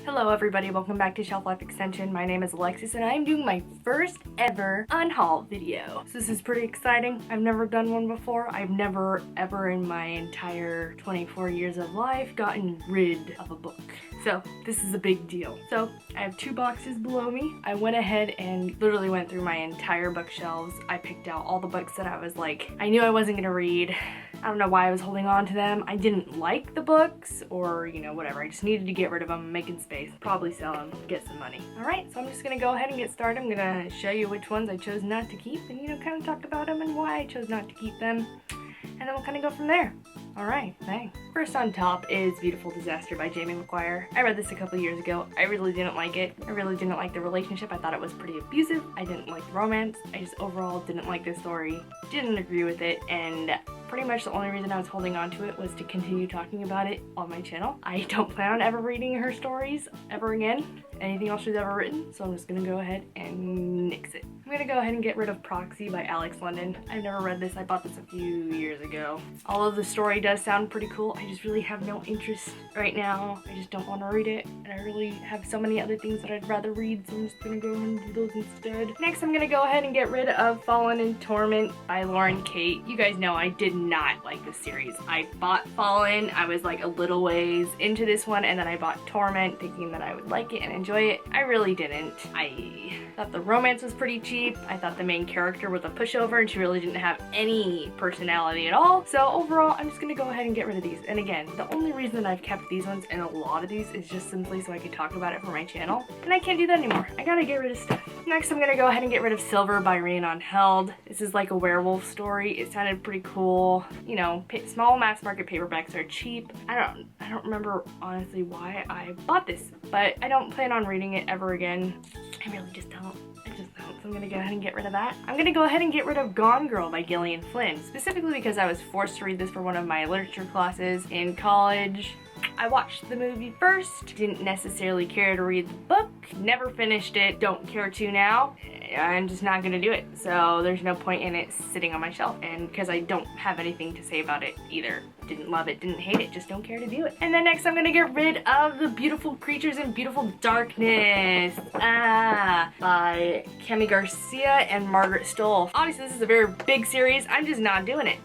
Hello everybody, welcome back to Shelf Life Extension. My name is Alexis and I'm doing my first ever unhaul video. So this is pretty exciting. I've never done one before. I've never ever in my entire 24 years of life gotten rid of a book. So this is a big deal. So I have two boxes below me. I went ahead and literally went through my entire bookshelves. I picked out all the books that I was like, I knew I wasn't gonna read. I don't know why I was holding on to them. I didn't like the books or, you know, whatever. I just needed to get rid of them, making space, probably sell them, get some money. All right, so I'm just gonna go ahead and get started. I'm gonna show you which ones I chose not to keep and, you know, kind of talk about them and why I chose not to keep them. And then we'll kind of go from there. All right, thanks. First on top is Beautiful Disaster by Jamie McGuire. I read this a couple years ago. I really didn't like it. I really didn't like the relationship. I thought it was pretty abusive. I didn't like the romance. I just overall didn't like the story. Didn't agree with it, and pretty much the only reason I was holding on to it was to continue talking about it on my channel. I don't plan on ever reading her stories ever again, anything else she's ever written, so I'm just gonna go ahead and nix it. I'm gonna go ahead and get rid of Proxy by Alex London. I've never read this. I bought this a few years ago. Although the story does sound pretty cool, I just really have no interest right now. I just don't want to read it, and I really have so many other things that I'd rather read, so I'm just gonna go ahead and do those instead. Next, I'm gonna go ahead and get rid of Fallen in Torment by Lauren Kate. You guys know I did not like this series. I bought Fallen, I was like a little ways into this one, and then I bought Torment thinking that I would like it and enjoy it. I really didn't. I thought the romance was pretty cheap. I thought the main character was a pushover and she really didn't have any personality at all. So overall, I'm just gonna go ahead and get rid of these. And again, the only reason I've kept these ones and a lot of these is just simply so I can talk about it for my channel. And I can't do that anymore. I gotta get rid of stuff. Next, I'm gonna go ahead and get rid of Silver by Rain Unheld. This is like a werewolf story. It sounded pretty cool. You know, small mass market paperbacks are cheap. I don't remember honestly why I bought this, but I don't plan on reading it ever again. I really just don't. So I'm gonna go ahead and get rid of that. I'm gonna go ahead and get rid of Gone Girl by Gillian Flynn, specifically because I was forced to read this for one of my literature classes in college. I watched the movie first, didn't necessarily care to read the book, never finished it, don't care to now. I'm just not gonna do it. So there's no point in it sitting on my shelf, and because I don't have anything to say about it either. Didn't love it, didn't hate it, just don't care to do it. And then next I'm gonna get rid of The Beautiful Creatures in Beautiful Darkness by Cami Garcia and Margaret Stoll. Obviously this is a very big series. I'm just not doing it.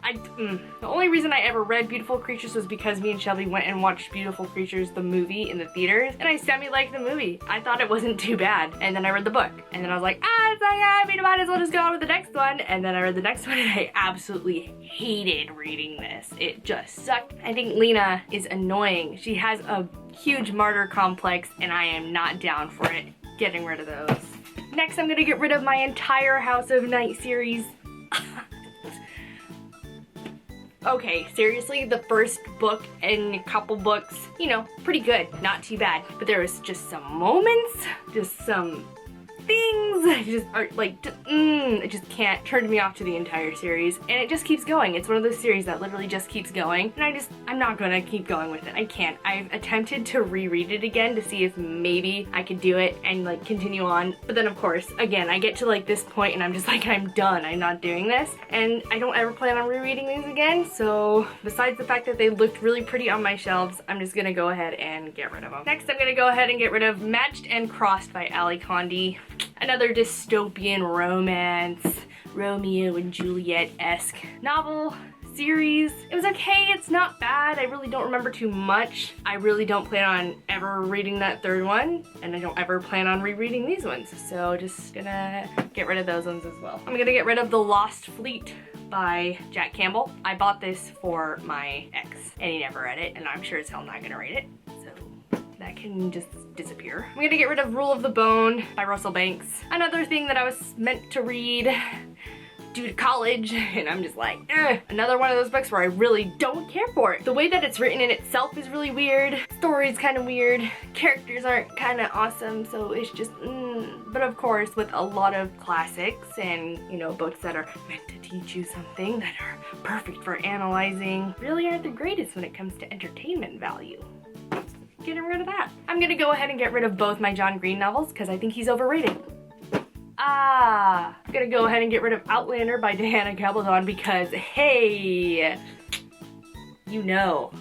The only reason I ever read Beautiful Creatures was because me and Shelby went and watched Beautiful Creatures the movie in the theaters, and I semi-liked the movie. I thought it wasn't too bad, and then I read the book, and then I was like, it's not I mean, I might as well just go on with the next one. And then I read the next one and I absolutely hated reading this. It just sucked. I think Lena is annoying. She has a huge martyr complex and I am not down for it. Getting rid of those. Next, I'm gonna get rid of my entire House of Night series. Okay, seriously, the first book and a couple books, you know, pretty good, not too bad. But there was just some moments, just some things that just are like, it just can't turn me off to the entire series, and it just keeps going. It's one of those series that literally just keeps going, and I'm not gonna keep going with it. I can't. I've attempted to reread it again to see if maybe I could do it and like continue on, but then of course, again, I get to like this point and I'm just like, I'm done. I'm not doing this, and I don't ever plan on rereading these again. So besides the fact that they looked really pretty on my shelves, I'm just gonna go ahead and get rid of them. Next, I'm gonna go ahead and get rid of Matched and Crossed by Ali Condi. Another dystopian romance, Romeo and Juliet-esque novel series. It was okay, it's not bad. I really don't remember too much. I really don't plan on ever reading that third one, and I don't ever plan on rereading these ones. So just gonna get rid of those ones as well. I'm gonna get rid of The Lost Fleet by Jack Campbell. I bought this for my ex, and he never read it, and I'm sure as hell not gonna read it. That can just disappear. I'm gonna get rid of Rule of the Bone by Russell Banks. Another thing that I was meant to read due to college, and I'm just like, another one of those books where I really don't care for it. The way that it's written in itself is really weird. Story's kind of weird. Characters aren't kind of awesome, so it's just, But of course, with a lot of classics and, you know, books that are meant to teach you something, that are perfect for analyzing, really aren't the greatest when it comes to entertainment value. Getting rid of that. I'm gonna go ahead and get rid of both my John Green novels because I think he's overrated. I'm gonna go ahead and get rid of Outlander by Diana Gabaldon because, hey, you know.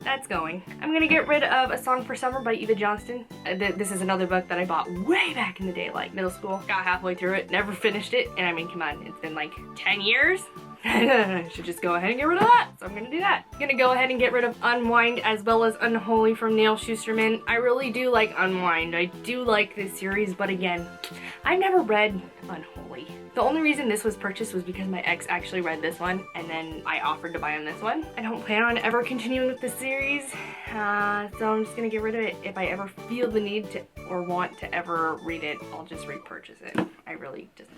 that's going. I'm gonna get rid of A Song for Summer by Eva Johnston. This is another book that I bought way back in the day, like middle school. Got halfway through it, never finished it, and I mean, come on, it's been like 10 years. I should just go ahead and get rid of that, so I'm gonna do that. I'm gonna go ahead and get rid of Unwind as well as Unholy from Neil Shusterman. I really do like Unwind. I do like this series, but again, I've never read Unholy. The only reason this was purchased was because my ex actually read this one, and then I offered to buy him this one. I don't plan on ever continuing with the series, so I'm just gonna get rid of it. If I ever feel the need to or want to ever read it, I'll just repurchase it.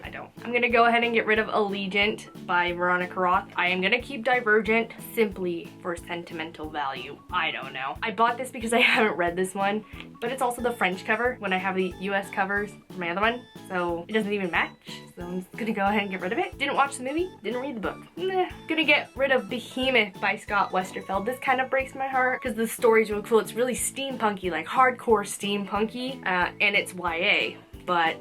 I don't. I'm gonna go ahead and get rid of Allegiant by Veronica Roth. I am gonna keep Divergent simply for sentimental value. I don't know. I bought this because I haven't read this one, but it's also the French cover when I have the US covers for my other one, so it doesn't even match. So I'm just gonna go ahead and get rid of it. Didn't watch the movie, didn't read the book. Gonna get rid of Behemoth by Scott Westerfeld. This kind of breaks my heart because the story's really cool. It's really steampunky, like hardcore steampunky, and it's YA. But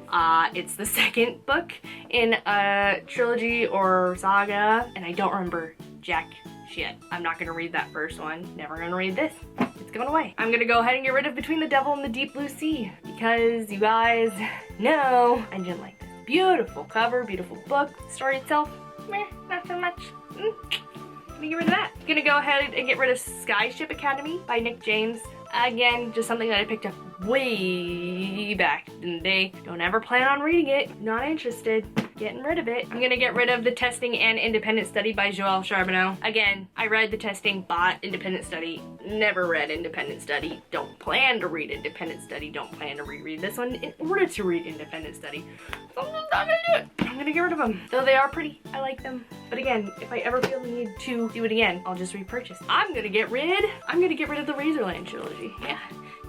it's the second book in a trilogy or saga, and I don't remember jack shit. I'm not gonna read that first one. Never gonna read this. It's going away. I'm gonna go ahead and get rid of Between the Devil and the Deep Blue Sea because you guys know I didn't like this. Beautiful cover, beautiful book. Story itself, meh, not so much. Gonna get rid of that. Gonna go ahead and get rid of Skyship Academy by Nick James. Again, just something that I picked up way back in the day. Don't ever plan on reading it. Not interested. Getting rid of it. I'm gonna get rid of The Testing and Independent Study by Joelle Charbonneau. Again, I read The Testing, bought Independent Study, never read Independent Study. Don't plan to read Independent Study. Don't plan to reread this one in order to read Independent Study. So I'm just not gonna do it. I'm gonna get rid of them. Though they are pretty, I like them. But again, if I ever feel the need to do it again, I'll just repurchase. I'm gonna get rid of the Razorland trilogy. Yeah,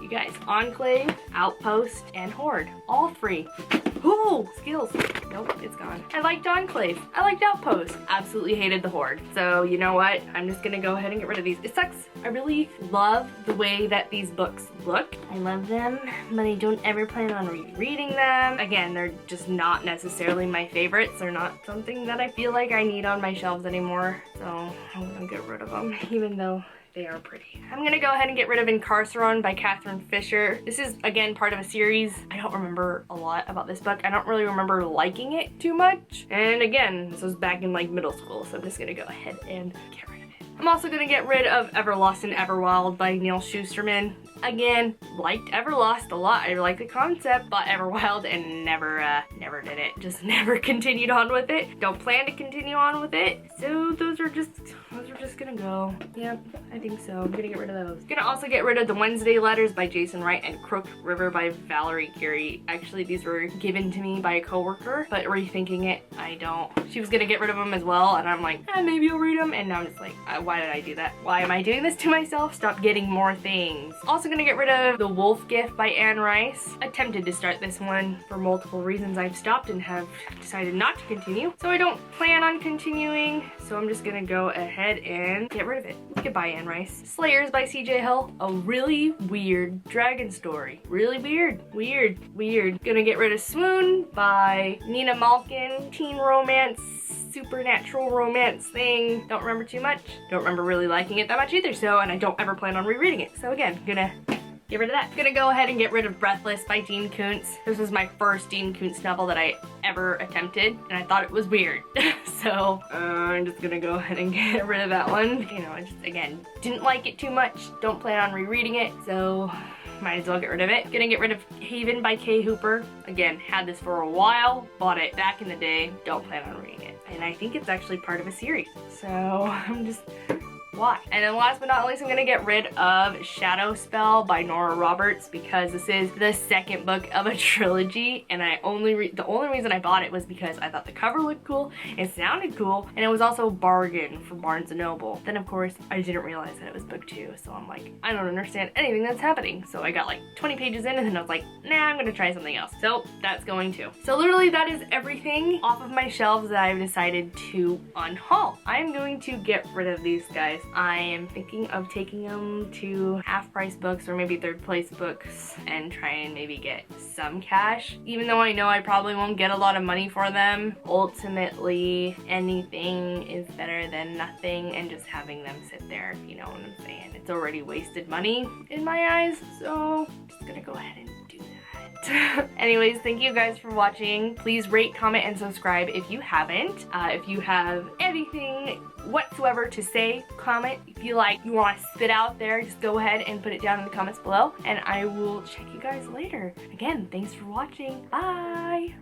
you guys, Enclave, Outpost, and Horde. All three. Ooh, skills. Nope, it's gone. I liked Enclave. I liked Outpost. Absolutely hated the Horde. So you know what? I'm just gonna go ahead and get rid of these. It sucks. I really love the way that these books look. I love them, but I don't ever plan on rereading them. Again, they're just not necessarily my favorites. They're not something that I feel like I need on my shelves anymore. So I'm gonna get rid of them, even though they are pretty. I'm gonna go ahead and get rid of Incarceron by Catherine Fisher. This is, again, part of a series. I don't remember a lot about this book. I don't really remember liking it too much. And again, this was back in like middle school, so I'm just gonna go ahead and get rid of it. I'm also gonna get rid of Everlost and Everwild by Neil Shusterman. Again, liked Everlost a lot. I like the concept, bought Everwild and never did it. Just never continued on with it. Don't plan to continue on with it. So those are just gonna go. Yep, I think so. I'm gonna get rid of those. Gonna also get rid of The Wednesday Letters by Jason Wright and Crook River by Valerie Carey. Actually, these were given to me by a coworker, but rethinking it, I don't. She was gonna get rid of them as well, and I'm like, maybe I'll read them. And now I'm just like, why did I do that? Why am I doing this to myself? Stop getting more things. Also gonna get rid of The Wolf Gift by Anne Rice. Attempted to start this one for multiple reasons. I've stopped and have decided not to continue. So I don't plan on continuing. So I'm just gonna go ahead and get rid of it. Goodbye, Anne Rice. Slayers by CJ Hill. A really weird dragon story. Really weird. Weird. Gonna get rid of Swoon by Nina Malkin. Teen romance, supernatural romance thing. Don't remember too much. Don't remember really liking it that much either, so, and I don't ever plan on rereading it. So again, gonna get rid of that. Gonna go ahead and get rid of Breathless by Dean Koontz. This was my first Dean Koontz novel that I ever attempted, and I thought it was weird. So I'm just gonna go ahead and get rid of that one. You know, I just, again, didn't like it too much. Don't plan on rereading it, so might as well get rid of it. Gonna get rid of Haven by Kay Hooper. Again, had this for a while, bought it back in the day, don't plan on reading it. And I think it's actually part of a series. So I'm just, why? And then last but not least, I'm gonna get rid of Shadow Spell by Nora Roberts because this is the second book of a trilogy, and the only reason I bought it was because I thought the cover looked cool, it sounded cool, and it was also a bargain for Barnes & Noble. Then of course, I didn't realize that it was book 2, so I'm like, I don't understand anything that's happening. So I got like 20 pages in and then I was like, nah, I'm gonna try something else. So that's going to. So literally that is everything off of my shelves that I've decided to unhaul. I'm going to get rid of these guys I am thinking of taking them to half-price books or maybe third-place books and try and maybe get some cash. Even though I know I probably won't get a lot of money for them, ultimately anything is better than nothing and just having them sit there, if you know what I'm saying. It's already wasted money in my eyes, so I'm just gonna go ahead and do that. Anyways, thank you guys for watching. Please rate, comment, and subscribe if you haven't. If you have anything whatsoever to say, comment. If you want to spit out there, just go ahead and put it down in the comments below, and I will check you guys later. Again, thanks for watching. Bye!